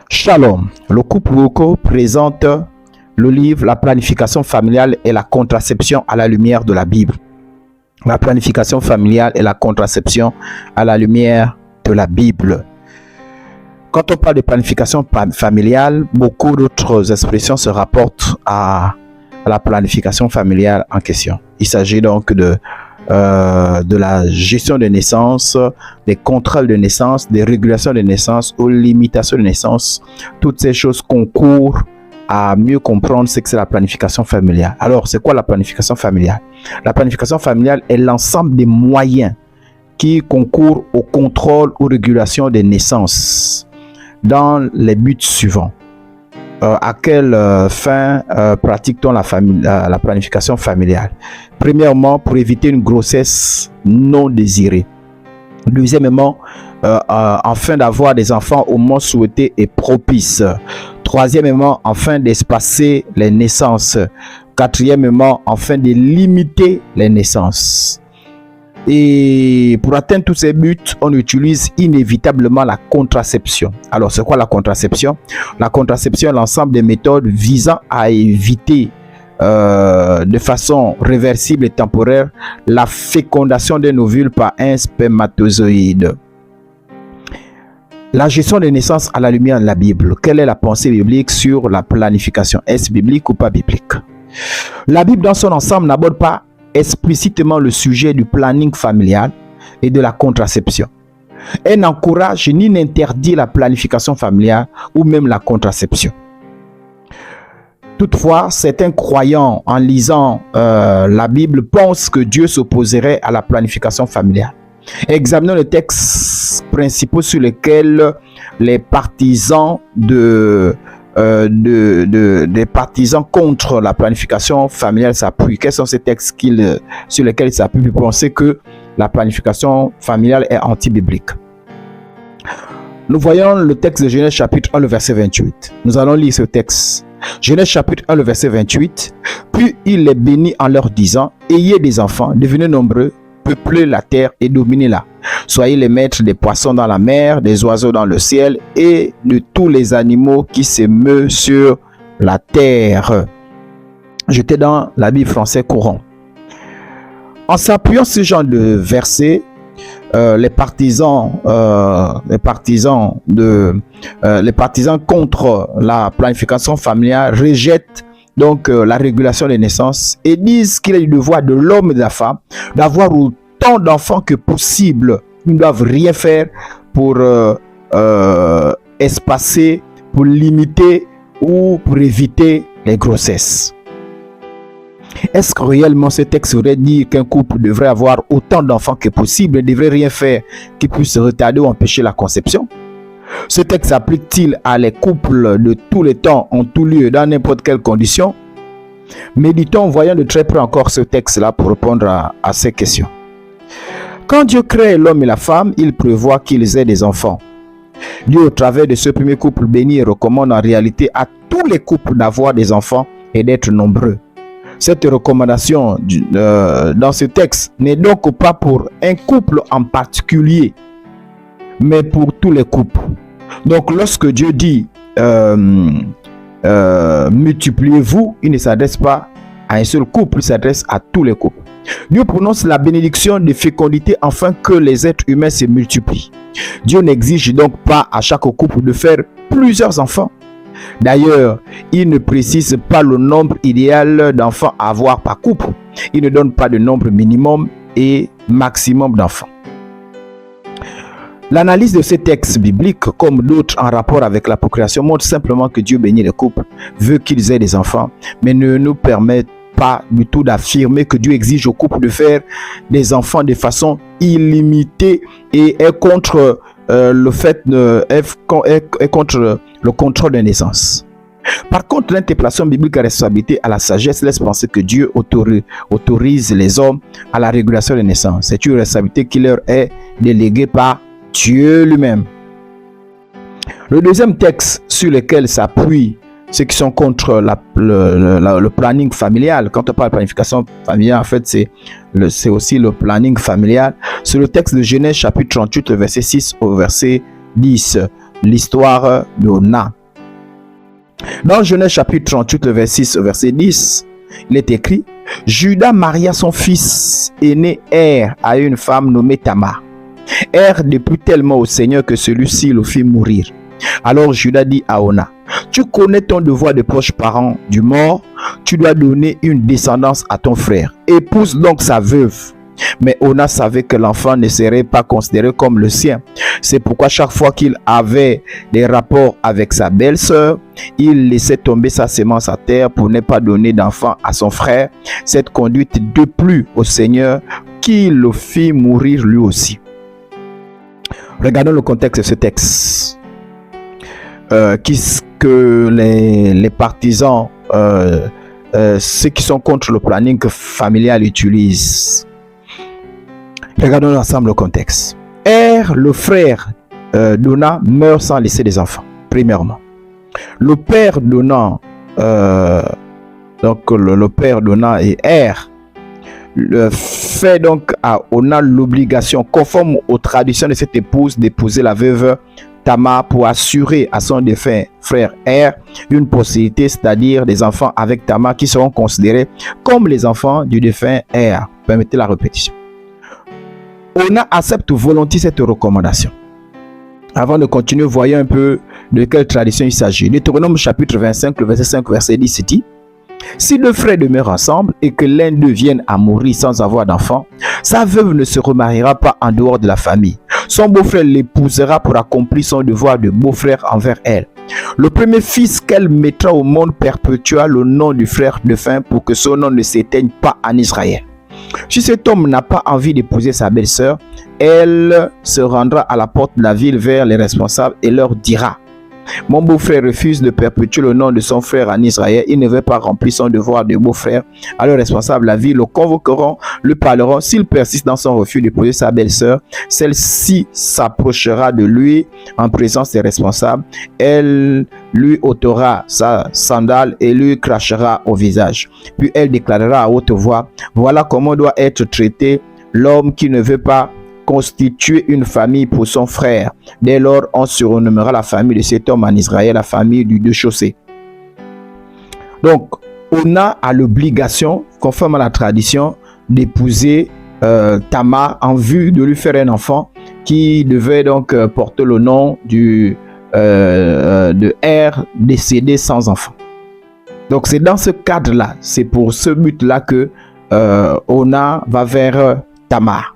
Shalom. Le couple Woko présente le livre La planification familiale et la contraception à la lumière de la Bible. La planification familiale et la contraception à la lumière de la Bible. Quand on parle de planification familiale, beaucoup d'autres expressions se rapportent à la planification familiale en question. Il s'agit donc de la gestion de naissance, des contrôles de naissance, des régulations de naissance ou limitations de naissance. Toutes ces choses concourent à mieux comprendre ce que c'est la planification familiale. Alors, c'est quoi la planification familiale? La planification familiale est l'ensemble des moyens qui concourent au contrôle ou régulation des naissances dans les buts suivants. À quelle fin pratique-t-on la planification familiale? Premièrement, pour éviter une grossesse non désirée. Deuxièmement, afin d'avoir des enfants au moment souhaité et propice. Troisièmement, afin d'espacer les naissances. Quatrièmement, afin de limiter les naissances. Et pour atteindre tous ces buts, on utilise inévitablement la contraception. Alors, c'est quoi la contraception? La contraception est l'ensemble des méthodes visant à éviter de façon réversible et temporaire la fécondation d'un ovule par un spermatozoïde. La gestion des naissances à la lumière de la Bible. Quelle est la pensée biblique sur la planification? Est-ce biblique ou pas biblique? La Bible dans son ensemble n'aborde pas explicitement le sujet du planning familial et de la contraception. Elle n'encourage ni n'interdit la planification familiale ou même la contraception. Toutefois, certains croyants, en lisant la Bible, pensent que Dieu s'opposerait à la planification familiale. Examinons les textes principaux sur lesquels les partisans des partisans contre la planification familiale s'appuient. Quels sont ces textes sur lesquels ils s'appuient pour penser que la planification familiale est anti-biblique? Nous voyons le texte de Genèse chapitre 1, le verset 28. Nous allons lire ce texte. Genèse chapitre 1, le verset 28. Puis il les bénit en leur disant: ayez des enfants, devenez nombreux, peuplez la terre et dominez-la. Soyez les maîtres des poissons dans la mer, des oiseaux dans le ciel et de tous les animaux qui se meuvent sur la terre. J'étais dans la Bible française courant. En s'appuyant sur ce genre de versets, les partisans contre la planification familiale rejettent donc la régulation des naissances et disent qu'il est du devoir de l'homme et de la femme d'avoir autant d'enfants que possible. Ils ne doivent rien faire pour espacer, pour limiter ou pour éviter les grossesses. Est-ce que réellement ce texte aurait dit qu'un couple devrait avoir autant d'enfants que possible et ne devrait rien faire qui puisse retarder ou empêcher la conception? Ce texte s'applique-t-il à les couples de tous les temps, en tout lieu, dans n'importe quelle condition? Méditons, voyons de très près encore ce texte-là pour répondre à ces questions. Quand Dieu crée l'homme et la femme, il prévoit qu'ils aient des enfants. Dieu, au travers de ce premier couple béni, recommande en réalité à tous les couples d'avoir des enfants et d'être nombreux. Cette recommandation dans ce texte n'est donc pas pour un couple en particulier, mais pour tous les couples. Donc lorsque Dieu dit multipliez-vous, il ne s'adresse pas à un seul couple, il s'adresse à tous les couples. Dieu prononce la bénédiction de fécondité afin que les êtres humains se multiplient. Dieu n'exige donc pas à chaque couple de faire plusieurs enfants. D'ailleurs, il ne précise pas le nombre idéal d'enfants à avoir par couple. Il ne donne pas de nombre minimum et maximum d'enfants. L'analyse de ces textes bibliques, comme d'autres en rapport avec la procréation, montre simplement que Dieu bénit les couples, veut qu'ils aient des enfants, mais ne nous permet pas du tout d'affirmer que Dieu exige aux couples de faire des enfants de façon illimitée et est contre contre le contrôle des naissances. Par contre, l'interprétation biblique à responsabilité à la sagesse laisse penser que Dieu autorise les hommes à la régulation des naissances. C'est une responsabilité qui leur est déléguée par Dieu lui-même. Le deuxième texte sur lequel s'appuient ceux qui sont contre le planning familial, quand on parle de planification familiale, en fait, c'est aussi le planning familial. C'est le texte de Genèse chapitre 38, verset 6 au verset 10. l'histoire d'Ona. Dans Genèse chapitre 38, le verset 6 au verset 10, il est écrit: Juda maria son fils aîné Er à une femme nommée Tamar. Er déplut tellement au Seigneur que celui-ci le fit mourir. Alors Juda dit à Ona: Tu connais ton devoir de proche parent du mort, tu dois donner une descendance à ton frère. Épouse donc sa veuve. Mais Ona savait que l'enfant ne serait pas considéré comme le sien. C'est pourquoi chaque fois qu'il avait des rapports avec sa belle-sœur, il laissait tomber sa semence à terre pour ne pas donner d'enfant à son frère. Cette conduite déplut au Seigneur qui le fit mourir lui aussi. Regardons le contexte de ce texte. Qu'est-ce que les partisans, ceux qui sont contre le planning familial utilisent? Regardons ensemble le contexte. Er, le frère d'Ona, meurt sans laisser des enfants, premièrement. Le père d'Ona, donc le père d'Ona et Er, fait donc à Ona l'obligation, conforme aux traditions de cette épouse, d'épouser la veuve Tamar pour assurer à son défunt frère Er une postérité, c'est-à-dire des enfants avec Tamar qui seront considérés comme les enfants du défunt Er. Permettez la répétition. Ona accepte volontiers cette recommandation. Avant de continuer, voyons un peu de quelle tradition il s'agit. Deutéronome chapitre 25, le verset 5, verset 10 dit: Si deux frères demeurent ensemble et que l'un d'eux vienne à mourir sans avoir d'enfant, sa veuve ne se remariera pas en dehors de la famille. Son beau-frère l'épousera pour accomplir son devoir de beau-frère envers elle. Le premier fils qu'elle mettra au monde perpétuera le nom du frère défunt pour que son nom ne s'éteigne pas en Israël. Si cet homme n'a pas envie d'épouser sa belle-sœur, elle se rendra à la porte de la ville vers les responsables et leur dira: Mon beau-frère refuse de perpétuer le nom de son frère en Israël. Il ne veut pas remplir son devoir de beau-frère. Alors, les responsables de la ville le convoqueront, lui parleront. S'il persiste dans son refus d'épouser sa belle-sœur, celle-ci s'approchera de lui en présence des responsables. Elle lui ôtera sa sandale et lui crachera au visage. Puis elle déclarera à haute voix: Voilà comment doit être traité l'homme qui ne veut pas constituer une famille pour son frère. Dès lors, on surnommera la famille de cet homme en Israël la famille du déchaussé. Donc, Ona a l'obligation, conforme à la tradition, d'épouser Tamar en vue de lui faire un enfant qui devait donc porter le nom de Er décédé sans enfant. Donc, c'est dans ce cadre-là, c'est pour ce but-là que Ona va vers Tamar.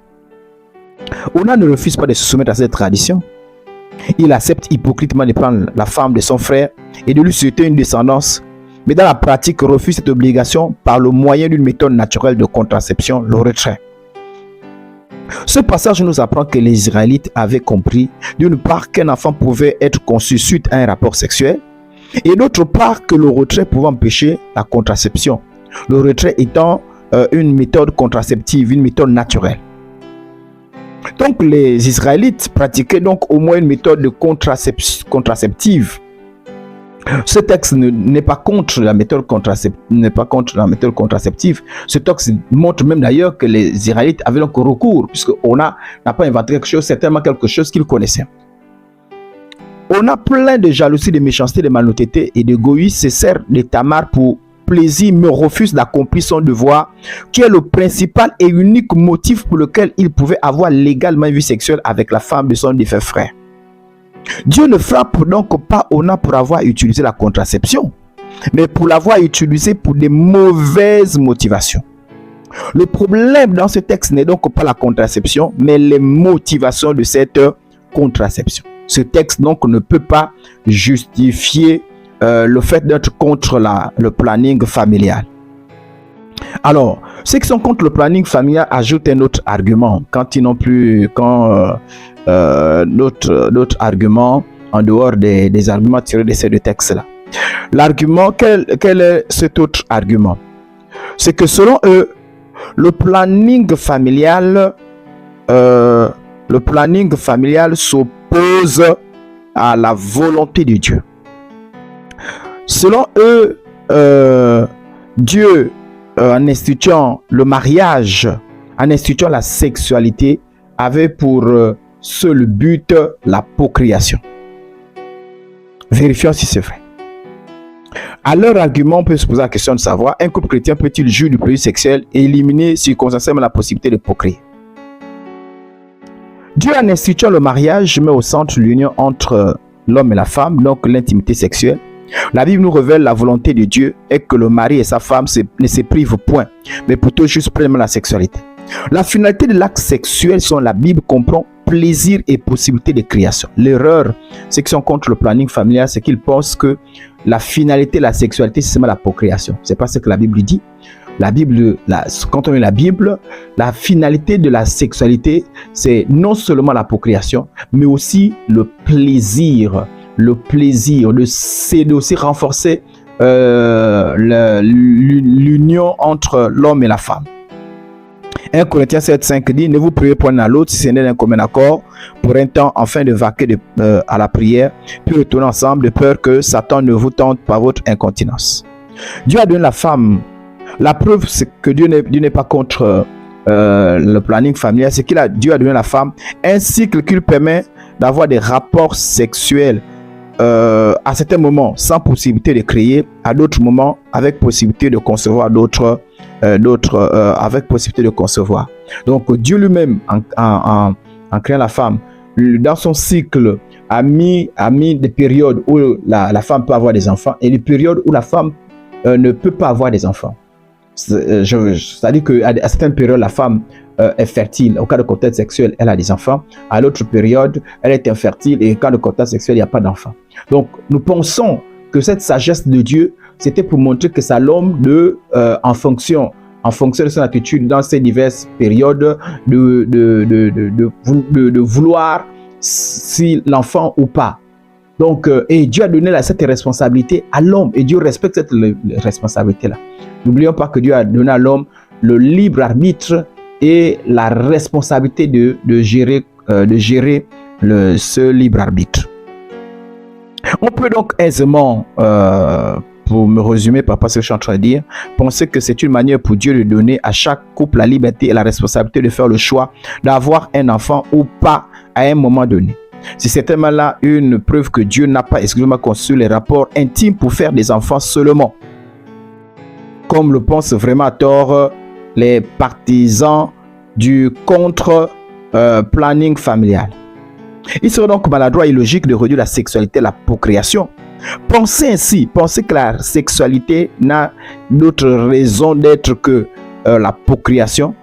Ona ne refuse pas de se soumettre à cette tradition. Il accepte hypocritement de prendre la femme de son frère et de lui souhaiter une descendance, mais dans la pratique refuse cette obligation par le moyen d'une méthode naturelle de contraception, le retrait. Ce passage nous apprend que les Israélites avaient compris d'une part qu'un enfant pouvait être conçu suite à un rapport sexuel et d'autre part que le retrait pouvait empêcher la contraception, le retrait étant une méthode contraceptive, une méthode naturelle. Donc les Israélites pratiquaient donc au moins une méthode de contraceptive. Ce texte n'est pas contre la méthode contraceptive. Ce texte montre même d'ailleurs que les Israélites avaient donc recours, puisque Ona n'a pas inventé quelque chose, certainement quelque chose qu'ils connaissaient. On a plein de jalousie, de méchanceté, de malhonnêteté et d'égoïsme, se sert de Tamar pour plaisir, mais refuse d'accomplir son devoir, qui est le principal et unique motif pour lequel il pouvait avoir légalement une vie sexuelle avec la femme de son défunt frère. Dieu ne frappe donc pas Ona pour avoir utilisé la contraception, mais pour l'avoir utilisé pour des mauvaises motivations. Le problème dans ce texte n'est donc pas la contraception, mais les motivations de cette contraception. Ce texte donc ne peut pas justifier le fait d'être contre le planning familial. Alors, ceux qui sont contre le planning familial ajoutent un autre argument d'autres arguments en dehors des arguments tirés de ces deux textes-là. L'argument, quel est cet autre argument? C'est que selon eux, le planning familial s'oppose à la volonté de Dieu. Selon eux, Dieu, en instituant le mariage, en instituant la sexualité, avait pour seul but la procréation. Vérifions si c'est vrai. À leur argument, on peut se poser la question de savoir, un couple chrétien peut-il jouir du plaisir sexuel et éliminer circonstanciellement la possibilité de procréer? Dieu, en instituant le mariage, met au centre l'union entre l'homme et la femme, donc l'intimité sexuelle. La Bible nous révèle la volonté de Dieu est que le mari et sa femme ne se privent point, mais plutôt juste pleinement la sexualité. La finalité de l'acte sexuel, selon la Bible, comprend plaisir et possibilité de création. L'erreur, ceux qui sont contre le planning familial, c'est qu'ils pensent que la finalité de la sexualité, c'est seulement la procréation. C'est pas ce que la Bible dit. La Bible, quand on lit la Bible, la finalité de la sexualité, c'est non seulement la procréation, mais aussi le plaisir. Le plaisir, c'est aussi renforcer l'union entre l'homme et la femme. 1 Corinthiens 7,5 dit, ne vous priez point l'un à l'autre si ce n'est d'un commun accord, pour un temps, afin de vaquer à la prière, puis retourner ensemble de peur que Satan ne vous tente par votre incontinence. Dieu a donné la femme. La preuve, c'est que Dieu n'est pas contre le planning familial, c'est Dieu a donné la femme un cycle qui lui permet d'avoir des rapports sexuels à certains moments sans possibilité de créer, à d'autres moments avec possibilité de concevoir avec possibilité de concevoir. Donc Dieu lui-même en créant la femme, dans son cycle a mis des périodes où la femme peut avoir des enfants et des périodes où la femme ne peut pas avoir des enfants. C'est-à-dire qu'à certaines périodes, la femme est fertile. Au cas de contact sexuel, elle a des enfants. À l'autre période, elle est infertile et au cas de contact sexuel, il n'y a pas d'enfants. Donc, nous pensons que cette sagesse de Dieu, c'était pour montrer que c'est à l'homme en fonction de son attitude dans ces diverses périodes, de vouloir si l'enfant ou pas. Donc, et Dieu a donné cette responsabilité à l'homme et Dieu respecte cette responsabilité-là. N'oublions pas que Dieu a donné à l'homme le libre arbitre et la responsabilité de gérer ce libre arbitre. On peut donc aisément, pour me résumer par rapport à ce que je suis en train de dire, penser que c'est une manière pour Dieu de donner à chaque couple la liberté et la responsabilité de faire le choix d'avoir un enfant ou pas à un moment donné. C'est certainement là une preuve que Dieu n'a pas exclusivement conçu les rapports intimes pour faire des enfants seulement, comme le pensent vraiment à tort les partisans du contre-planning familial. Il serait donc maladroit et illogique de réduire la sexualité à la procréation. Pensez que la sexualité n'a d'autre raison d'être que la procréation.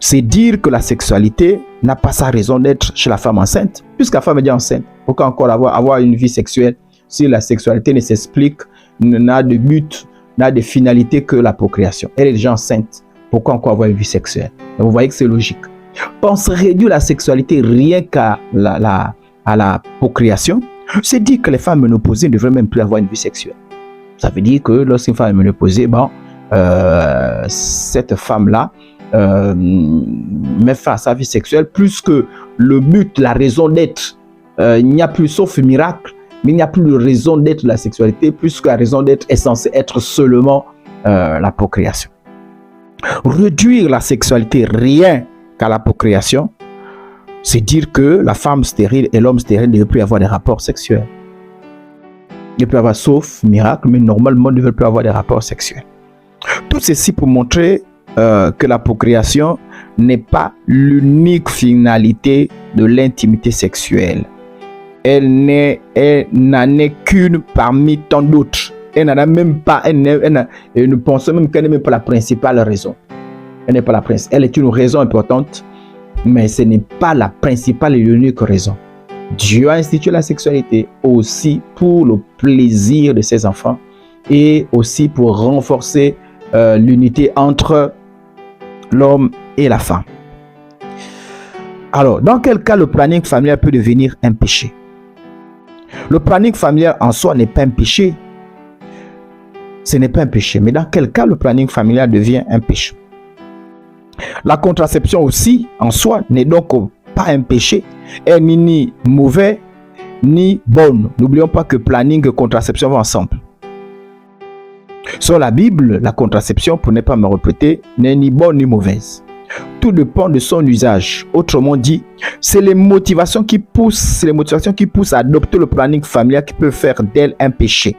C'est dire que la sexualité n'a pas sa raison d'être chez la femme enceinte, puisque la femme est déjà enceinte. Pourquoi encore avoir une vie sexuelle si la sexualité ne s'explique, n'a de but, n'a de finalité que la procréation? Elle est déjà enceinte. Pourquoi encore avoir une vie sexuelle? Donc vous voyez que c'est logique. Pense réduire la sexualité rien qu'à la procréation, c'est dire que les femmes ménopausées ne devraient même plus avoir une vie sexuelle. Ça veut dire que lorsqu'une femme est ménopausée, cette femme-là met fin à sa vie sexuelle, plus que le but, la raison d'être. Il n'y a plus, sauf miracle, mais il n'y a plus de raison d'être de la sexualité, plus que la raison d'être est censée être seulement la procréation. Réduire la sexualité rien qu'à la procréation, c'est dire que la femme stérile et l'homme stérile ne veulent plus avoir des rapports sexuels. Ils ne peuvent avoir, sauf miracle, mais normalement, ils ne veulent plus avoir des rapports sexuels. Tout ceci pour montrer que la procréation n'est pas l'unique finalité de l'intimité sexuelle. Elle n'en est qu'une parmi tant d'autres. Elle n'en a même pas, elle ne pense même qu'elle n'est même pas la principale raison. Elle n'est pas la principale. Elle est une raison importante, mais ce n'est pas la principale et l'unique raison. Dieu a institué la sexualité aussi pour le plaisir de ses enfants et aussi pour renforcer l'unité entre l'homme et la femme. Alors, dans quel cas le planning familial peut devenir un péché? Le planning familial en soi n'est pas un péché. Ce n'est pas un péché. Mais dans quel cas le planning familial devient un péché? La contraception aussi en soi n'est donc pas un péché. Elle n'est ni mauvais ni bonne. N'oublions pas que planning et contraception vont ensemble. Sur la Bible, la contraception, pour ne pas me répéter, n'est ni bonne ni mauvaise. Tout dépend de son usage. Autrement dit, c'est les motivations qui poussent à adopter le planning familial qui peut faire d'elle un péché.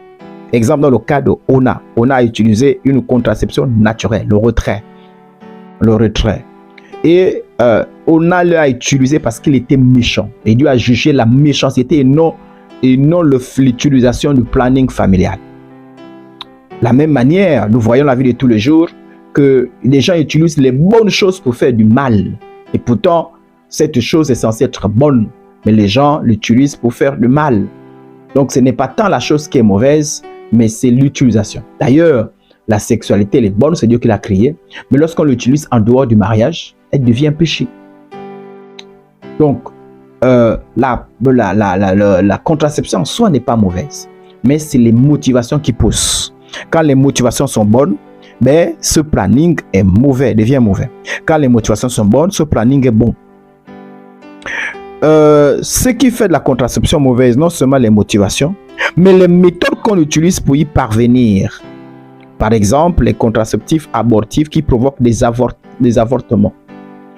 Exemple dans le cas de Ona. Ona a utilisé une contraception naturelle, le retrait. Et Ona l'a utilisé parce qu'il était méchant. Et Dieu a jugé la méchanceté et non l'utilisation du planning familial. De la même manière, nous voyons la vie de tous les jours que les gens utilisent les bonnes choses pour faire du mal. Et pourtant, cette chose est censée être bonne, mais les gens l'utilisent pour faire du mal. Donc, ce n'est pas tant la chose qui est mauvaise, mais c'est l'utilisation. D'ailleurs, la sexualité, elle est bonne, c'est Dieu qui l'a créée, mais lorsqu'on l'utilise en dehors du mariage, elle devient péché. Donc, la contraception en soi n'est pas mauvaise, mais c'est les motivations qui poussent. Quand les motivations sont bonnes, mais ce planning est mauvais, devient mauvais. Quand les motivations sont bonnes, ce planning est bon. Ce qui fait de la contraception mauvaise, non seulement les motivations, mais les méthodes qu'on utilise pour y parvenir. Par exemple, les contraceptifs abortifs qui provoquent des avortements.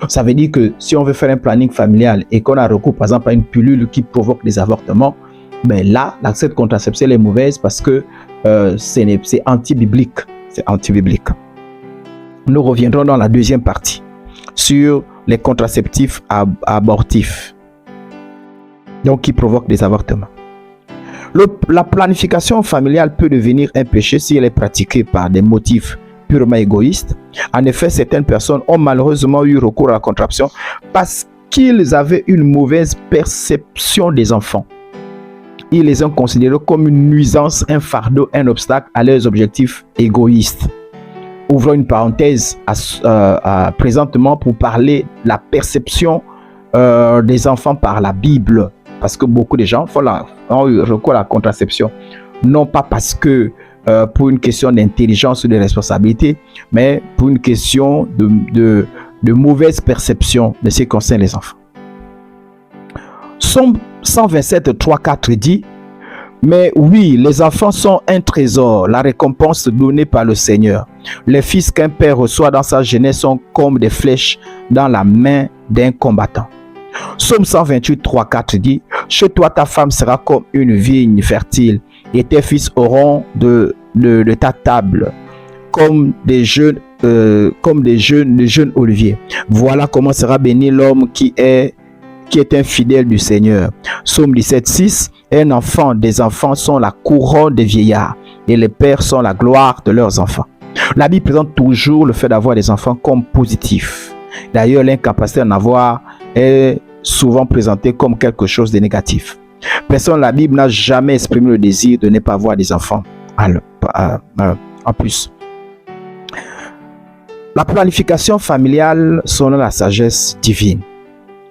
Ça veut dire que si on veut faire un planning familial et qu'on a recours par exemple à une pilule qui provoque des avortements, ben là, cette contraception est mauvaise parce que c'est anti-biblique. C'est anti-biblique. Nous reviendrons dans la deuxième partie sur les contraceptifs abortifs, donc qui provoquent des avortements. La planification familiale peut devenir un péché si elle est pratiquée par des motifs purement égoïstes. En effet, certaines personnes ont malheureusement eu recours à la contraception parce qu'ils avaient une mauvaise perception des enfants. Ils les ont considérés comme une nuisance, un fardeau, un obstacle à leurs objectifs égoïstes. Ouvrons une parenthèse présentement pour parler de la perception des enfants par la Bible. Parce que beaucoup de gens ont eu recours à la contraception. Non pas parce que pour une question d'intelligence ou de responsabilité, mais pour une question de mauvaise perception de ce qui concerne les enfants. Somme 127, 3, 4 dit: mais oui, les enfants sont un trésor, la récompense donnée par le Seigneur. Les fils qu'un père reçoit dans sa jeunesse sont comme des flèches dans la main d'un combattant. Somme 128, 3, 4 dit: chez toi ta femme sera comme une vigne fertile, et tes fils auront de ta table comme des jeunes oliviers. Voilà comment sera béni l'homme qui est un fidèle du Seigneur. Somme 17, 6: un enfant des enfants sont la couronne des vieillards, et les pères sont la gloire de leurs enfants. La Bible présente toujours le fait d'avoir des enfants comme positif. D'ailleurs, l'incapacité d'en avoir est souvent présentée comme quelque chose de négatif. Personne, la Bible n'a jamais exprimé le désir de ne pas avoir des enfants. En plus, la planification familiale selon la sagesse divine.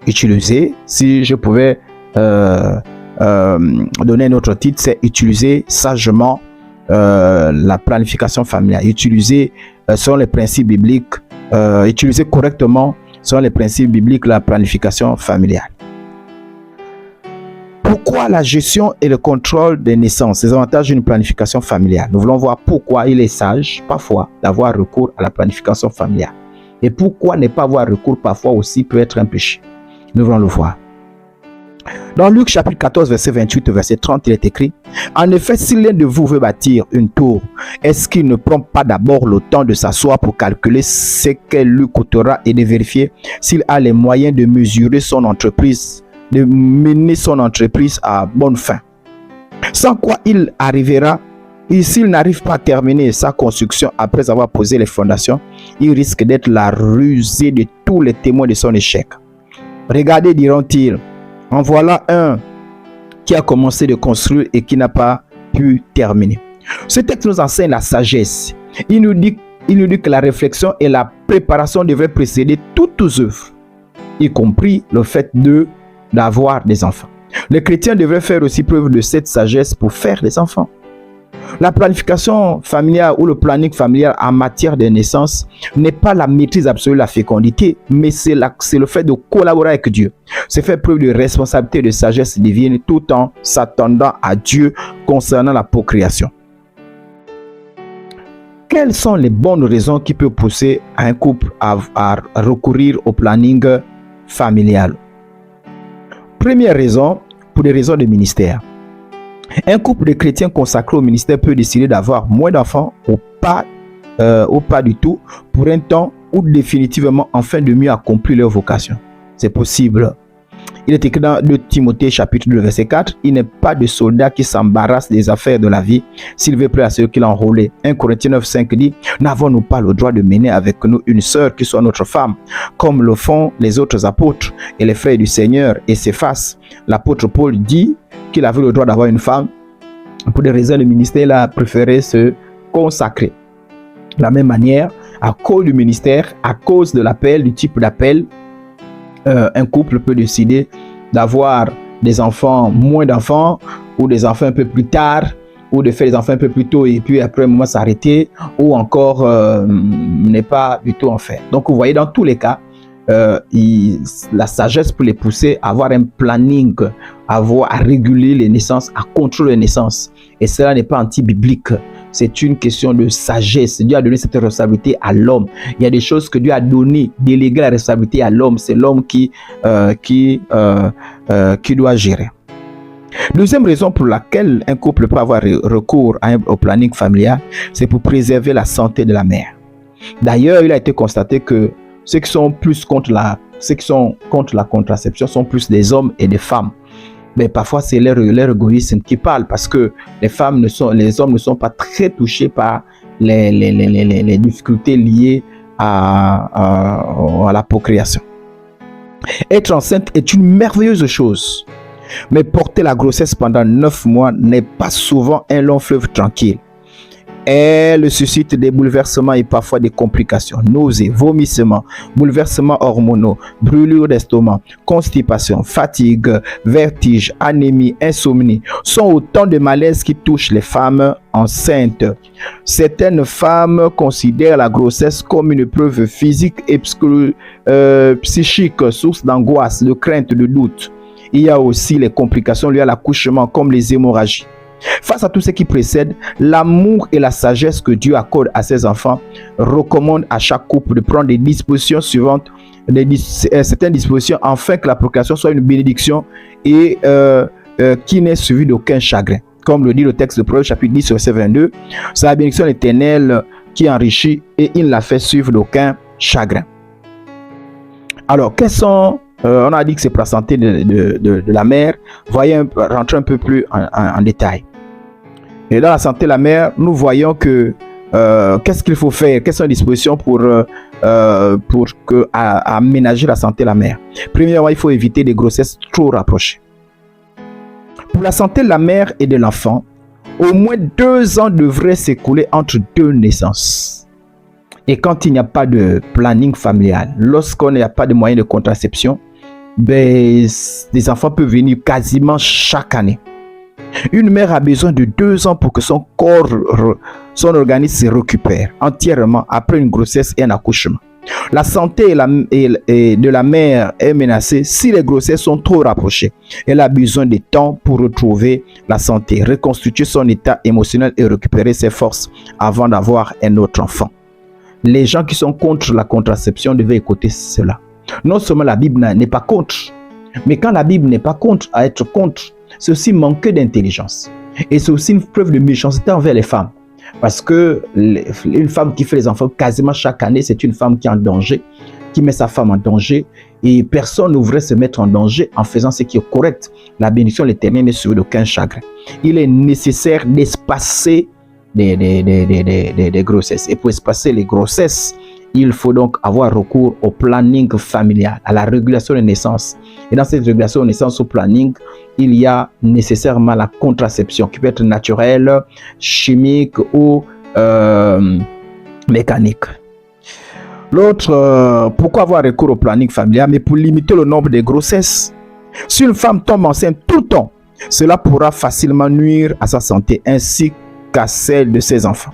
Utiliser, si je pouvais donner un autre titre, c'est utiliser sagement la planification familiale. Utiliser selon les principes bibliques, utiliser correctement selon les principes bibliques la planification familiale. Pourquoi la gestion et le contrôle des naissances, les avantages d'une planification familiale? Nous voulons voir pourquoi il est sage parfois d'avoir recours à la planification familiale. Et pourquoi ne pas avoir recours parfois aussi peut être un péché. Nous voulons le voir. Dans Luc chapitre 14, verset 28 verset 30, il est écrit: en effet, si l'un de vous veut bâtir une tour, est-ce qu'il ne prend pas d'abord le temps de s'asseoir pour calculer ce qu'elle lui coûtera et de vérifier s'il a les moyens de mesurer son entreprise, de mener son entreprise à bonne fin? Sans quoi il arrivera, et s'il n'arrive pas à terminer sa construction après avoir posé les fondations, il risque d'être la rusée de tous les témoins de son échec. Regardez, diront-ils, en voilà un qui a commencé de construire et qui n'a pas pu terminer. Ce texte nous enseigne la sagesse. Il nous dit que la réflexion et la préparation devraient précéder toutes les œuvres, y compris le fait d'avoir des enfants. Les chrétiens devraient faire aussi preuve de cette sagesse pour faire des enfants. La planification familiale ou le planning familial en matière de naissance n'est pas la maîtrise absolue de la fécondité, mais c'est le fait de collaborer avec Dieu. C'est faire preuve de responsabilité et de sagesse divine tout en s'attendant à Dieu concernant la procréation. Quelles sont les bonnes raisons qui peuvent pousser un couple à recourir au planning familial? Première raison, pour des raisons de ministère. Un couple de chrétiens consacrés au ministère peut décider d'avoir moins d'enfants ou pas du tout pour un temps ou définitivement afin de mieux accomplir leur vocation. C'est possible. Il est écrit dans 2 Timothée chapitre 2 verset 4, il n'est pas de soldat qui s'embarrasse des affaires de la vie s'il veut plaire à ceux qui l'ont enrôlé. 1 Corinthiens 9, 5 dit, n'avons-nous pas le droit de mener avec nous une sœur qui soit notre femme, comme le font les autres apôtres et les frères du Seigneur et s'effacent. L'apôtre Paul dit qu'il avait le droit d'avoir une femme. Pour des raisons de ministère, il a préféré se consacrer. De la même manière, à cause du ministère, à cause de l'appel, du type d'appel, un couple peut décider d'avoir des enfants, moins d'enfants, ou des enfants un peu plus tard, ou de faire des enfants un peu plus tôt et puis après un moment s'arrêter, ou encore n'est pas du tout en faire. Donc vous voyez, dans tous les cas, la sagesse peut les pousser à avoir un planning, à réguler les naissances, à contrôler les naissances. Et cela n'est pas anti-biblique. C'est une question de sagesse. Dieu a donné cette responsabilité à l'homme. Il y a des choses que Dieu a données, délégué la responsabilité à l'homme. C'est l'homme qui doit gérer. Deuxième raison pour laquelle un couple peut avoir recours au planning familial, c'est pour préserver la santé de la mère. D'ailleurs, il a été constaté que ceux qui sont contre la contraception sont plus des hommes et des femmes. Mais parfois, c'est leur égoïsme qui parle parce que les hommes ne sont pas très touchés par les difficultés liées à la procréation. Être enceinte est une merveilleuse chose, mais porter la grossesse pendant 9 mois n'est pas souvent un long fleuve tranquille. Elle suscite des bouleversements et parfois des complications, nausées, vomissements, bouleversements hormonaux, brûlures d'estomac, constipation, fatigue, vertige, anémie, insomnie sont autant de malaises qui touchent les femmes enceintes. Certaines femmes considèrent la grossesse comme une preuve physique et psychique, source d'angoisse, de crainte, de doute. Il y a aussi les complications liées à l'accouchement comme les hémorragies. Face à tout ce qui précède, l'amour et la sagesse que Dieu accorde à ses enfants recommandent à chaque couple de prendre des dispositions suivantes, certaines dispositions afin que la procréation soit une bénédiction et qui n'est suivie d'aucun chagrin. Comme le dit le texte de Proverbe chapitre 10 verset 22, c'est la bénédiction éternelle qui enrichit et il ne la fait suivre d'aucun chagrin. Alors, quels sont on a dit que c'est pour la santé de la mère. Voyons, rentrer un peu plus en détail. Et dans la santé de la mère, nous voyons que qu'est-ce qu'il faut faire, quelles sont les dispositions pour aménager la santé de la mère. Premièrement, il faut éviter des grossesses trop rapprochées. Pour la santé de la mère et de l'enfant, au moins 2 ans devraient s'écouler entre 2 naissances. Et quand il n'y a pas de planning familial, lorsqu'on n'a pas de moyens de contraception, des enfants peuvent venir quasiment chaque année. Une mère a besoin de 2 ans pour que son corps, son organisme se récupère entièrement après une grossesse et un accouchement. La santé de la mère est menacée si les grossesses sont trop rapprochées. Elle a besoin de temps pour retrouver la santé, reconstituer son état émotionnel et récupérer ses forces avant d'avoir un autre enfant. Les gens qui sont contre la contraception devaient écouter cela. Non seulement la Bible n'est pas contre, mais quand la Bible n'est pas contre, à être contre, c'est aussi manquer d'intelligence. Et c'est aussi une preuve de méchanceté envers les femmes. Parce que une femme qui fait les enfants quasiment chaque année, c'est une femme qui est en danger, qui met sa femme en danger. Et personne ne devrait se mettre en danger en faisant ce qui est correct. La bénédiction de l'Éternel n'est suivie d'aucun chagrin. Il est nécessaire d'espacer des grossesses. Et pour espacer les grossesses, il faut donc avoir recours au planning familial, à la régulation des naissances. Et dans cette régulation des naissances au planning, il y a nécessairement la contraception qui peut être naturelle, chimique ou mécanique. L'autre, pourquoi avoir recours au planning familial? Mais pour limiter le nombre de grossesses. Si une femme tombe enceinte tout le temps, cela pourra facilement nuire à sa santé ainsi qu'à celle de ses enfants.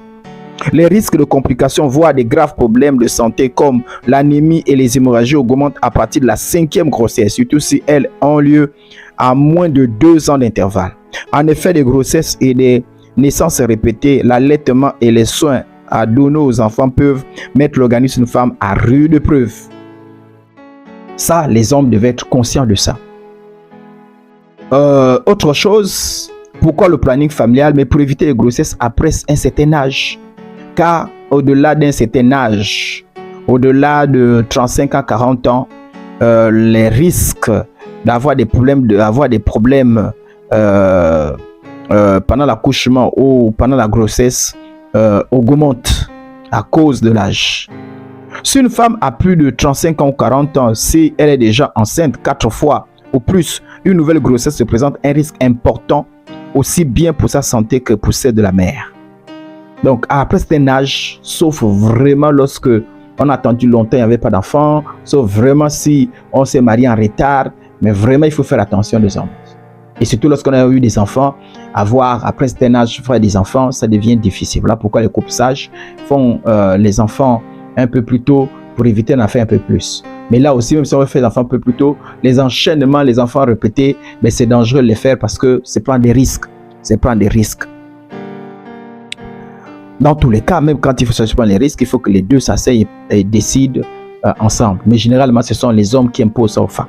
Les risques de complications, voire des graves problèmes de santé comme l'anémie et les hémorragies augmentent à partir de la 5e grossesse, surtout si elles ont lieu à moins de 2 ans d'intervalle. En effet, des grossesses et des naissances répétées, l'allaitement et les soins à donner aux enfants peuvent mettre l'organisme d'une femme à rude épreuve. Ça, les hommes devaient être conscients de ça. Autre chose, pourquoi le planning familial? Mais pour éviter les grossesses après un certain âge. Car au-delà d'un certain âge, au-delà de 35 à 40 ans, les risques d'avoir des problèmes, pendant l'accouchement ou pendant la grossesse augmentent à cause de l'âge. Si une femme a plus de 35 ans ou 40 ans, si elle est déjà enceinte 4 fois ou plus, une nouvelle grossesse se présente un risque important, aussi bien pour sa santé que pour celle de la mère. Donc, après cet âge, sauf vraiment lorsque on a attendu longtemps, il n'y avait pas d'enfant, sauf vraiment si on s'est marié en retard, mais vraiment, il faut faire attention des hommes. Et surtout lorsqu'on a eu des enfants, après cet âge, faire des enfants, ça devient difficile. Voilà pourquoi les couples sages font les enfants un peu plus tôt pour éviter d'en faire un peu plus. Mais là aussi, même si on veut faire des enfants un peu plus tôt, les enchaînements, les enfants répétés, ben c'est dangereux de les faire parce que c'est prendre des risques. C'est prendre des risques. Dans tous les cas, même quand il faut se prendre les risques, il faut que les deux s'asseyent et décident ensemble. Mais généralement, ce sont les hommes qui imposent ça aux femmes.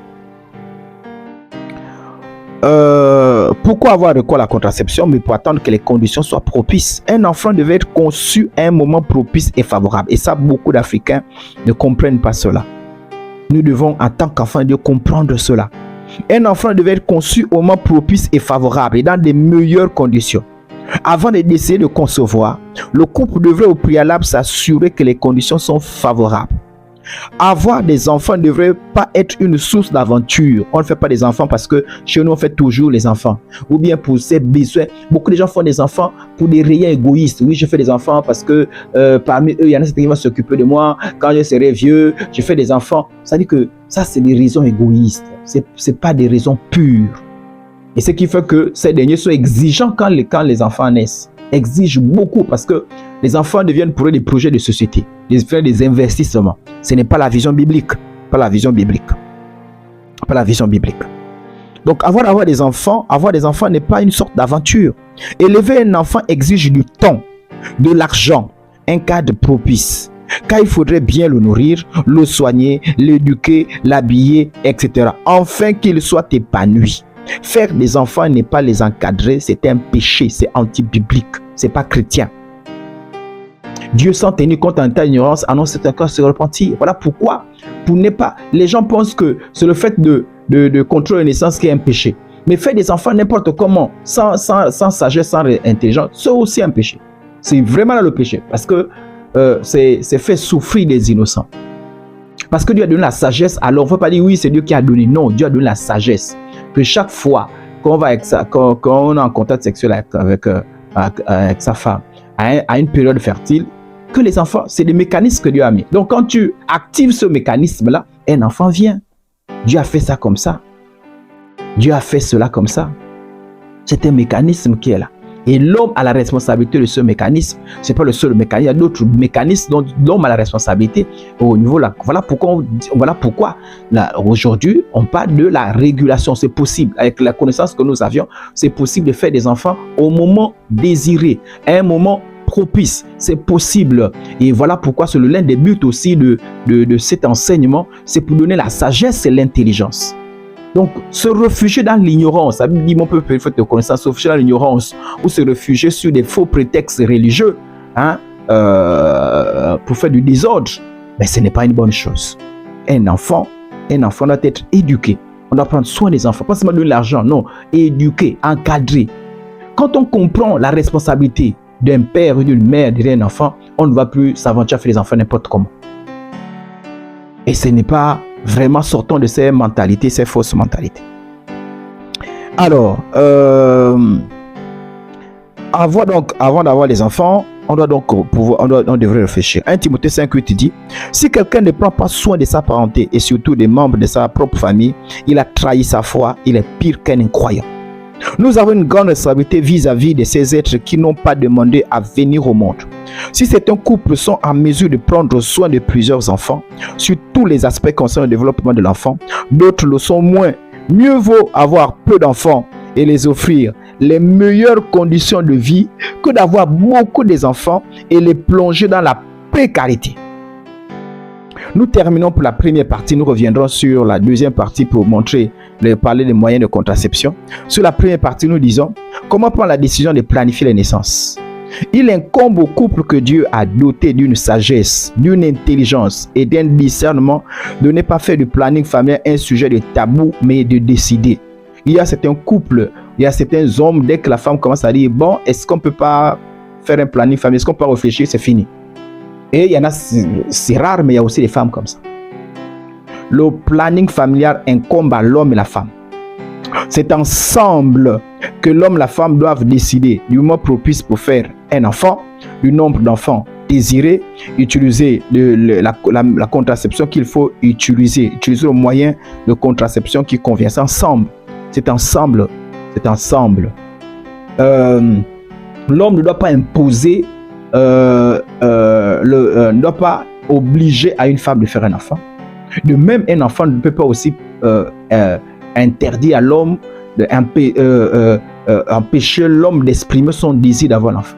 Pourquoi avoir recours à la contraception? Mais pour attendre que les conditions soient propices. Un enfant devait être conçu à un moment propice et favorable. Et ça, beaucoup d'Africains ne comprennent pas cela. Nous devons, en tant qu'enfants, comprendre cela. Un enfant devait être conçu au moment propice et favorable et dans des meilleures conditions. Avant de décider de concevoir, le couple devrait au préalable s'assurer que les conditions sont favorables. Avoir des enfants ne devrait pas être une source d'aventure. On ne fait pas des enfants parce que chez nous on fait toujours les enfants. Ou bien pour ses besoins. Beaucoup de gens font des enfants pour des raisons égoïstes. Oui, je fais des enfants parce que parmi eux, il y en a certains qui vont s'occuper de moi. Quand je serai vieux, je fais des enfants. Ça dit que ça, c'est des raisons égoïstes. C'est pas des raisons pures. Et ce qui fait que ces derniers sont exigeants quand les enfants naissent. Exigent beaucoup parce que les enfants deviennent pour eux des projets de société, des investissements. Ce n'est pas la vision biblique. Pas la vision biblique. Pas la vision biblique. Donc avoir des enfants n'est pas une sorte d'aventure. Élever un enfant exige du temps, de l'argent, un cadre propice. Car il faudrait bien le nourrir, le soigner, l'éduquer, l'habiller, etc. Afin qu'il soit épanoui. Faire des enfants n'est pas les encadrer, c'est un péché, c'est anti-biblique, c'est pas chrétien. Dieu, sans tenir compte de ta ignorance, annonce un cas se repentir. Voilà pourquoi, les gens pensent que c'est le fait de contrôler la naissance qui est un péché. Mais faire des enfants n'importe comment, sans sagesse, sans intelligence, c'est aussi un péché. C'est vraiment là le péché, parce que c'est fait souffrir des innocents. Parce que Dieu a donné la sagesse, alors on ne peut pas dire oui, c'est Dieu qui a donné. Non, Dieu a donné la sagesse. Que chaque fois qu'on va quand on est en contact sexuel avec sa femme, à une période fertile, que les enfants, c'est des mécanismes que Dieu a mis. Donc quand tu actives ce mécanisme-là, un enfant vient. Dieu a fait ça comme ça. Dieu a fait cela comme ça. C'est un mécanisme qui est là. Et l'homme a la responsabilité de ce mécanisme. Ce n'est pas le seul mécanisme. Il y a d'autres mécanismes dont l'homme a la responsabilité au niveau là. Voilà pourquoi aujourd'hui, on parle de la régulation. C'est possible. Avec la connaissance que nous avions, c'est possible de faire des enfants au moment désiré, à un moment propice. C'est possible. Et voilà pourquoi c'est l'un des buts aussi de cet enseignement. C'est pour donner la sagesse et l'intelligence. Donc, se réfugier dans l'ignorance, ça veut dire mon peuple, il faut te connaître, se réfugier dans l'ignorance ou se réfugier sur des faux prétextes religieux pour faire du désordre, mais ce n'est pas une bonne chose. Un enfant doit être éduqué. On doit prendre soin des enfants, pas seulement donner l'argent, non, éduquer, encadrer. Quand on comprend la responsabilité d'un père ou d'une mère derrière un enfant, on ne va plus s'aventurer à faire les enfants n'importe comment. Et ce n'est pas vraiment sortant de ces mentalités, ces fausses mentalités. Alors, avant d'avoir les enfants, on devrait réfléchir. 1 Timothée 5,8 dit: si quelqu'un ne prend pas soin de sa parenté et surtout des membres de sa propre famille, il a trahi sa foi, il est pire qu'un incroyant. Nous avons une grande responsabilité vis-à-vis de ces êtres qui n'ont pas demandé à venir au monde. Si certains couples sont en mesure de prendre soin de plusieurs enfants, sur tous les aspects concernant le développement de l'enfant, d'autres le sont moins. Mieux vaut avoir peu d'enfants et les offrir les meilleures conditions de vie que d'avoir beaucoup d'enfants et les plonger dans la précarité. Nous terminons pour la première partie. Nous reviendrons sur la deuxième partie pour parler des moyens de contraception. Sur la première partie, nous disons comment prendre la décision de planifier les naissances. Il incombe au couple que Dieu a doté d'une sagesse, d'une intelligence et d'un discernement de ne pas faire du planning familial un sujet de tabou, mais de décider. Il y a certains couples, il y a certains hommes, dès que la femme commence à dire, bon, est-ce qu'on ne peut pas faire un planning familial, est-ce qu'on peut réfléchir, c'est fini. Et il y en a, c'est rare, mais il y a aussi des femmes comme ça. Le planning familial incombe à l'homme et la femme. C'est ensemble que l'homme et la femme doivent décider du moment propice pour faire un enfant, du nombre d'enfants désirés, utiliser la contraception qu'il faut utiliser le moyen de contraception qui convient. C'est ensemble. C'est ensemble. C'est ensemble. L'homme ne doit pas imposer, ne doit pas obliger à une femme de faire un enfant. De même, un enfant ne peut pas aussi interdire à l'homme, empêcher l'homme d'exprimer son désir d'avoir l'enfant.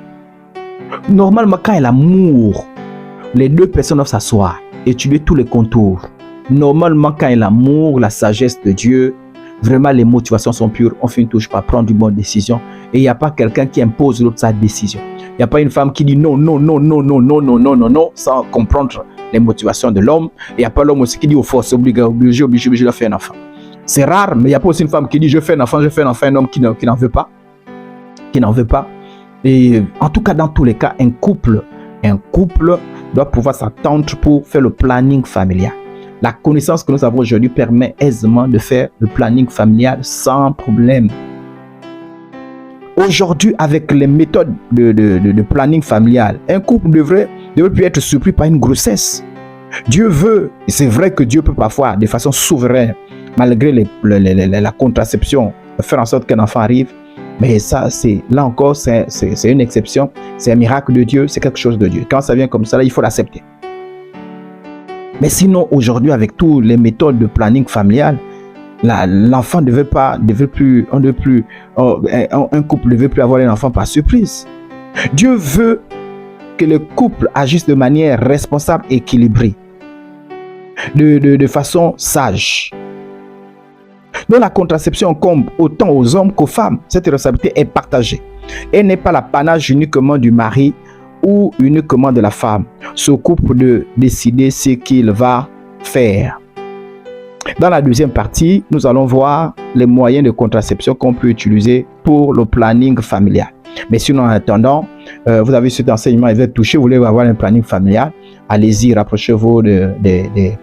Normalement, quand il y a l'amour, les deux personnes doivent s'asseoir, étudier tous les contours. Normalement, quand il y a l'amour, la sagesse de Dieu, vraiment les motivations sont pures, on fait une touche par prendre une bonne décision. Et il n'y a pas quelqu'un qui impose l'autre sa décision. Il n'y a pas une femme qui dit non, non, non, non, non, non, non, non, non, non, sans comprendre les motivations de l'homme. Il n'y a pas l'homme aussi qui dit au force, obligé de faire un enfant. C'est rare, mais il n'y a pas aussi une femme qui dit je fais un enfant, un homme qui n'en veut pas. Qui n'en veut pas. Et en tout cas, dans tous les cas, un couple doit pouvoir s'attendre pour faire le planning familial. La connaissance que nous avons aujourd'hui permet aisément de faire le planning familial sans problème. Aujourd'hui, avec les méthodes de planning familial, un couple devrait plus être surpris par une grossesse. Dieu veut, et c'est vrai que Dieu peut parfois, de façon souveraine, malgré la contraception, faire en sorte qu'un enfant arrive. Mais ça, là encore, c'est une exception. C'est un miracle de Dieu, c'est quelque chose de Dieu. Quand ça vient comme ça, là, il faut l'accepter. Mais sinon, aujourd'hui, avec toutes les méthodes de planning familial, l'enfant un couple ne veut plus avoir un enfant par surprise. Dieu veut que le couple agisse de manière responsable et équilibrée, de façon sage. Donc la contraception incombe autant aux hommes qu'aux femmes. Cette responsabilité est partagée. Elle n'est pas l'apanage uniquement du mari ou uniquement de la femme. Ce couple de décider ce qu'il va faire. Dans la deuxième partie, nous allons voir les moyens de contraception qu'on peut utiliser pour le planning familial. Mais sinon, en attendant, vous avez cet enseignement, il va toucher, vous voulez avoir un planning familial, allez-y, rapprochez-vous des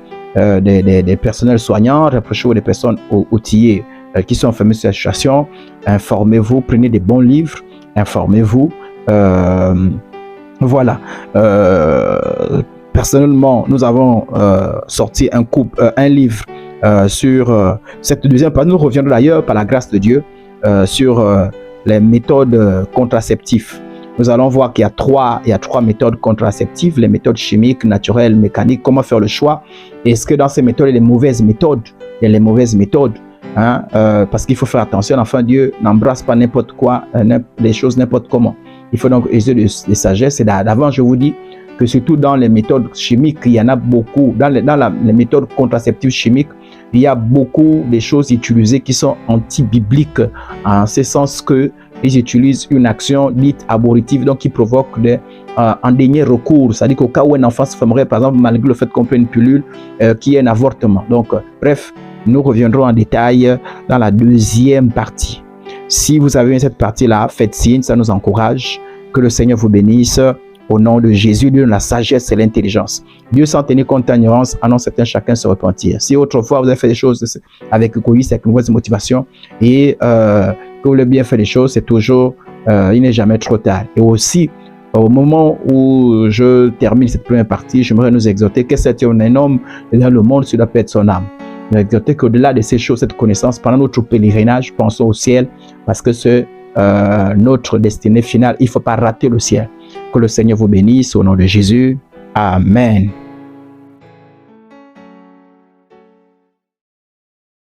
personnels soignants, rapprochez-vous des personnes outillées qui sont enfermées sur la situation, informez-vous, prenez des bons livres, informez-vous. Voilà. Personnellement, nous avons sorti un livre sur cette deuxième partie. Nous reviendrons d'ailleurs par la grâce de Dieu sur les méthodes contraceptives. Nous allons voir qu'il y a trois méthodes contraceptives, les méthodes chimiques, naturelles, mécaniques, comment faire le choix. Est-ce que dans ces méthodes, il y a les mauvaises méthodes? Il y a les mauvaises méthodes, hein, parce qu'il faut faire attention, l'enfant Dieu n'embrasse pas n'importe quoi, les choses n'importe comment. Il faut donc user de sagesse. Et d'avant, je vous dis que surtout dans les méthodes chimiques, il y en a beaucoup. Dans les méthodes contraceptives chimiques, il y a beaucoup de choses utilisées qui sont anti-bibliques, en ce sens que ils utilisent une action dite abortive, donc qui provoque un dernier recours. C'est-à-dire qu'au cas où un enfant se formerait, par exemple, malgré le fait qu'on prenne une pilule, qui est un avortement. Donc, bref, nous reviendrons en détail dans la deuxième partie. Si vous avez cette partie-là, faites signe, ça nous encourage. Que le Seigneur vous bénisse. Au nom de Jésus, Dieu donne la sagesse et l'intelligence. Dieu, sans tenir compte de l'ignorance, annonce chacun se repentir. Si autrefois vous avez fait des choses avec égoïsme, avec une mauvaise motivation, et que vous voulez bien faire des choses, c'est toujours, il n'est jamais trop tard. Et aussi, au moment où je termine cette première partie, j'aimerais nous exhorter que c'est un homme dans le monde, cela peut être son âme. Nous exhorter qu'au-delà de ces choses, cette connaissance, pendant notre pèlerinage, pensons au ciel, parce que c'est notre destinée finale. Il ne faut pas rater le ciel. Que le Seigneur vous bénisse au nom de Jésus. Amen.